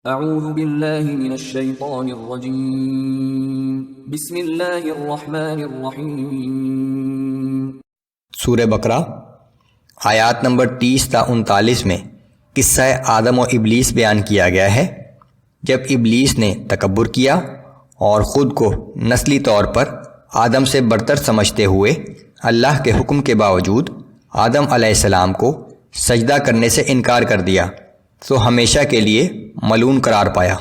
اعوذ باللہ من الشیطان الرجیم بسم اللہ الرحمن الرحیم۔ سورہ بقرہ آیات نمبر 30 تا 39 میں قصہ آدم و ابلیس بیان کیا گیا ہے۔ جب ابلیس نے تکبر کیا اور خود کو نسلی طور پر آدم سے برتر سمجھتے ہوئے اللہ کے حکم کے باوجود آدم علیہ السلام کو سجدہ کرنے سے انکار کر دیا تو ہمیشہ کے لیے ملعون قرار پایا۔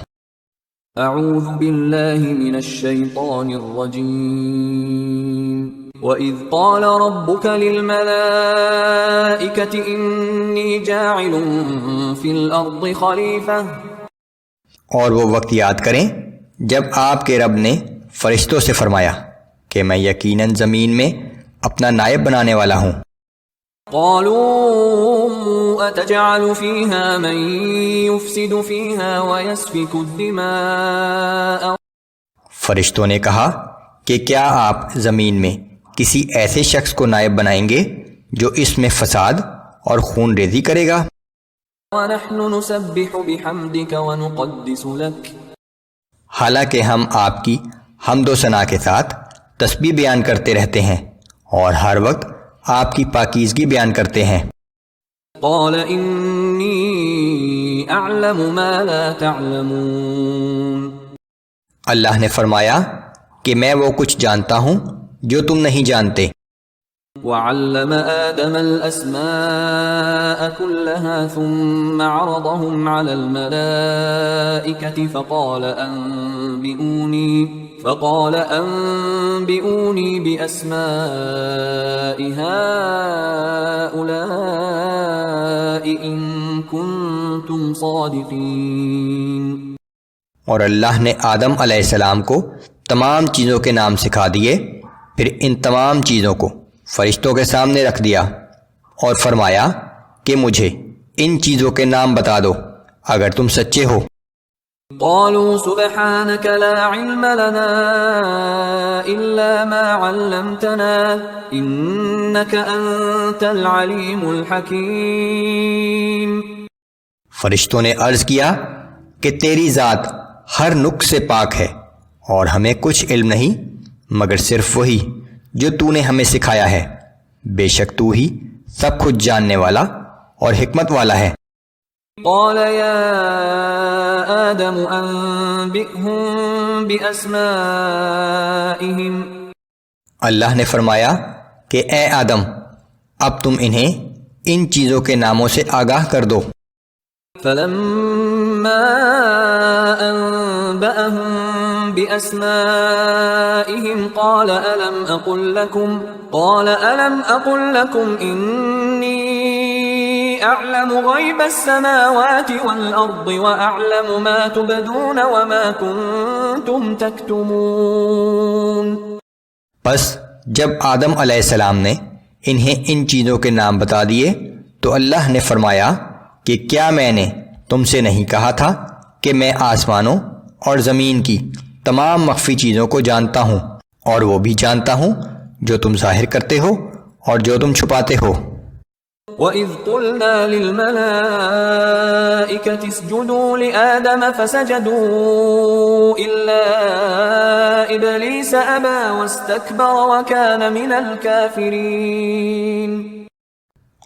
اعوذ باللہ من الشیطان الرجیم۔ وَإِذْ قَالَ رَبُّكَ لِلْمَلَائِكَةِ إِنِّي جَاعِلٌ فِي الْأَرْضِ خَلِيفَةً۔ اور وہ وقت یاد کریں جب آپ کے رب نے فرشتوں سے فرمایا کہ میں یقیناً زمین میں اپنا نائب بنانے والا ہوں۔ قالوا اتجعل فيها من يفسد فيها ويسفك الدماء۔ فرشتوں نے کہا کہ کیا آپ زمین میں کسی ایسے شخص کو نائب بنائیں گے جو اس میں فساد اور خون ریزی کرے گا؟ ونحن نسبح بحمدك ونقدس لك۔ حالانکہ ہم آپ کی حمد و ثنا کے ساتھ تسبیح بیان کرتے رہتے ہیں اور ہر وقت آپ کی پاکیزگی بیان کرتے ہیں۔ قال انی اعلم ما لا تعلمون۔ اللہ نے فرمایا کہ میں وہ کچھ جانتا ہوں جو تم نہیں جانتے۔ وعلم آدم الأسماء كلها ثم عرضهم على الملائكة فقال أنبئوني بأسماء هؤلاء إن كنتم صادقين۔ اور اللہ نے آدم علیہ السلام کو تمام چیزوں کے نام سکھا دیے، پھر ان تمام چیزوں کو فرشتوں کے سامنے رکھ دیا اور فرمایا کہ مجھے ان چیزوں کے نام بتا دو اگر تم سچے ہو۔ قالوا سبحانك لا علم لنا إلا ما علمتنا إنك أنت العليم الحكيم۔ فرشتوں نے عرض کیا کہ تیری ذات ہر نقص سے پاک ہے اور ہمیں کچھ علم نہیں مگر صرف وہی جو تو نے ہمیں سکھایا ہے، بے شک تو ہی سب کچھ جاننے والا اور حکمت والا ہے۔ قال يا آدم أنبئهم بأسمائهم۔ اللہ نے فرمایا کہ اے آدم اب تم انہیں ان چیزوں کے ناموں سے آگاہ کر دو۔ فلما أنبأهم بأسمائهم قال ألم أقل لكم إني أعلم غيب السماوات والأرض وأعلم ما تبدون وما كنتم تكتمون۔ پس جب آدم علیہ السلام نے انہیں ان چیزوں کے نام بتا دیے تو اللہ نے فرمایا کہ کیا میں نے تم سے نہیں کہا تھا کہ میں آسمانوں اور زمین کی تمام مخفی چیزوں کو جانتا ہوں اور وہ بھی جانتا ہوں جو تم ظاہر کرتے ہو اور جو تم چھپاتے ہو۔ وَإِذْ قُلْنَا لِلْمَلَائِكَةِ اسْجُدُوا لِآدَمَ فَسَجَدُوا إِلَّا إِبْلِيسَ أَبَى وَاسْتَكْبَرَ وَكَانَ مِنَ الْكَافِرِينَ۔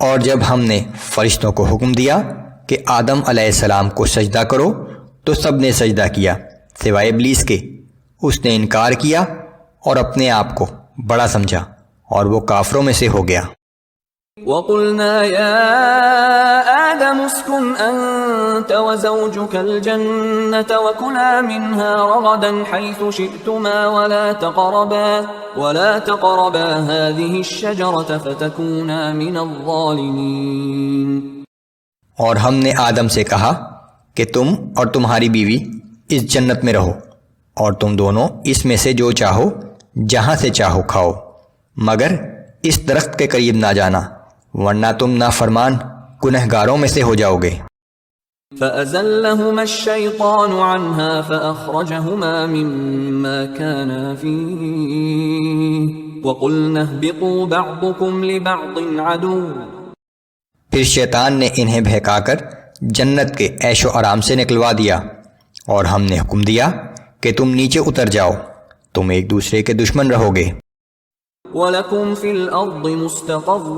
اور جب ہم نے فرشتوں کو حکم دیا کہ آدم علیہ السلام کو سجدہ کرو تو سب نے سجدہ کیا سوائے ابلیس کے، اس نے انکار کیا اور اپنے آپ کو بڑا سمجھا اور وہ کافروں میں سے ہو گیا۔ وَقُلْنَا يَا آدَمُ اسْكُنْ أَنْتَ وَزَوْجُكَ الْجَنَّةَ وَكُلَا مِنْهَا رَغَدًا حَيْثُ شِئْتُمَا وَلَا تَقْرَبَا هَذِهِ الشَّجَرَةَ فَتَكُونَا مِنَ الظَّالِمِينَ۔ اور ہم نے آدم سے کہا کہ تم اور تمہاری بیوی اس جنت میں رہو اور تم دونوں اس میں سے جو چاہو جہاں سے چاہو کھاؤ، مگر اس درخت کے قریب نہ جانا ورنہ تم نافرمان گنہگاروں میں سے ہو جاؤ گے۔ فَأَزَلَّهُمَا الشَّيْطَانُ عَنْهَا فَأَخْرَجَهُمَا مِمَّا كَانَا فِيهِ وَقُلْنَا اهْبِطُوا بَعْضُكُمْ لِبَعْضٍ عَدُوٌّ۔ پھر شیطان نے انہیں بہکا کر جنت کے عیش و آرام سے نکلوا دیا اور ہم نے حکم دیا کہ تم نیچے اتر جاؤ، تم ایک دوسرے کے دشمن رہو گے۔ وَلَكُمْ فِي الْأَرْضِ مُسْتَقَرٌّ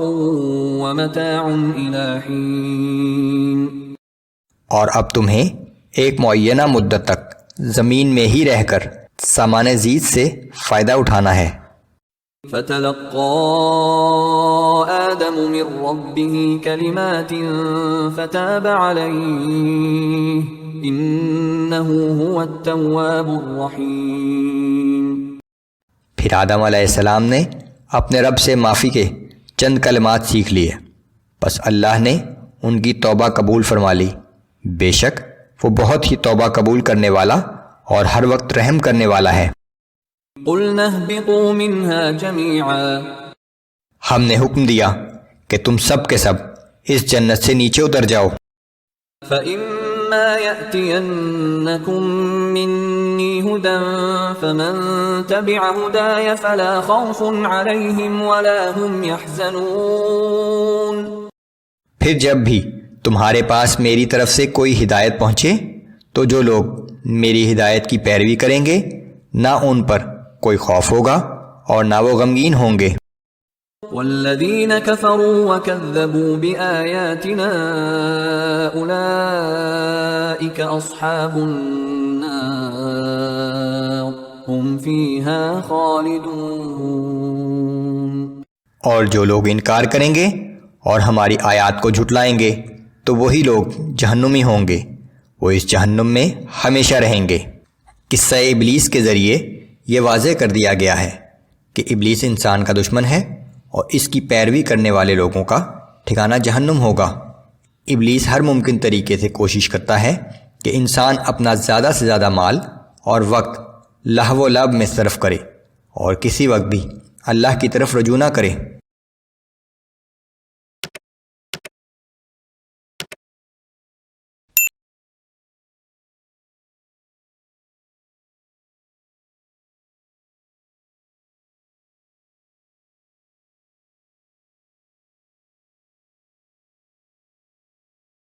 وَمَتَاعٌ إِلَىٰ حِينٍ، اور اب تمہیں ایک معینہ مدت تک زمین میں ہی رہ کر سامان زید سے فائدہ اٹھانا ہے۔ فَتَلَقَّىٰ آدَمُ مِن رَّبِّهِ كَلِمَاتٍ فَتَابَ عَلَيْهِ إِنَّهُ هُوَ التَّوَّابُ الرَّحِيمُ۔ پھر آدم علیہ السلام نے اپنے رب سے معافی کے چند کلمات سیکھ لیے، پس اللہ نے ان کی توبہ قبول فرما لی، بے شک وہ بہت ہی توبہ قبول کرنے والا اور ہر وقت رحم کرنے والا ہے۔ قُلْنَا اهْبِطُوا مِنْهَا جَمِيعًا، ہم نے حکم دیا کہ تم سب کے سب اس جنت سے نیچے اتر جاؤ۔ فَإِمَّا يَأْتِيَنَّكُم مِّنِّي هُدًى فَمَن تَبِعَ هُدَايَ فَلَا خَوْفٌ عَلَيْهِمْ وَلَا هُمْ يَحْزَنُونَ۔ پھر جب بھی تمہارے پاس میری طرف سے کوئی ہدایت پہنچے تو جو لوگ میری ہدایت کی پیروی کریں گے نہ ان پر کوئی خوف ہوگا اور نہ وہ غمگین ہوں گے۔ وَالَّذِينَ كَفَرُوا وَكَذَّبُوا بِآيَاتِنَا أُولَئِكَ أَصْحَابُ النَّارِ هُمْ فِيهَا خَالِدُونَ۔ اور جو لوگ انکار کریں گے اور ہماری آیات کو جھٹلائیں گے تو وہی لوگ جہنمی ہوں گے، وہ اس جہنم میں ہمیشہ رہیں گے۔ قصہ ابلیس کے ذریعے یہ واضح کر دیا گیا ہے کہ ابلیس انسان کا دشمن ہے اور اس کی پیروی کرنے والے لوگوں کا ٹھکانہ جہنم ہوگا۔ ابلیس ہر ممکن طریقے سے کوشش کرتا ہے کہ انسان اپنا زیادہ سے زیادہ مال اور وقت لہو و لعب میں صرف کرے اور کسی وقت بھی اللہ کی طرف رجوع نہ کرے۔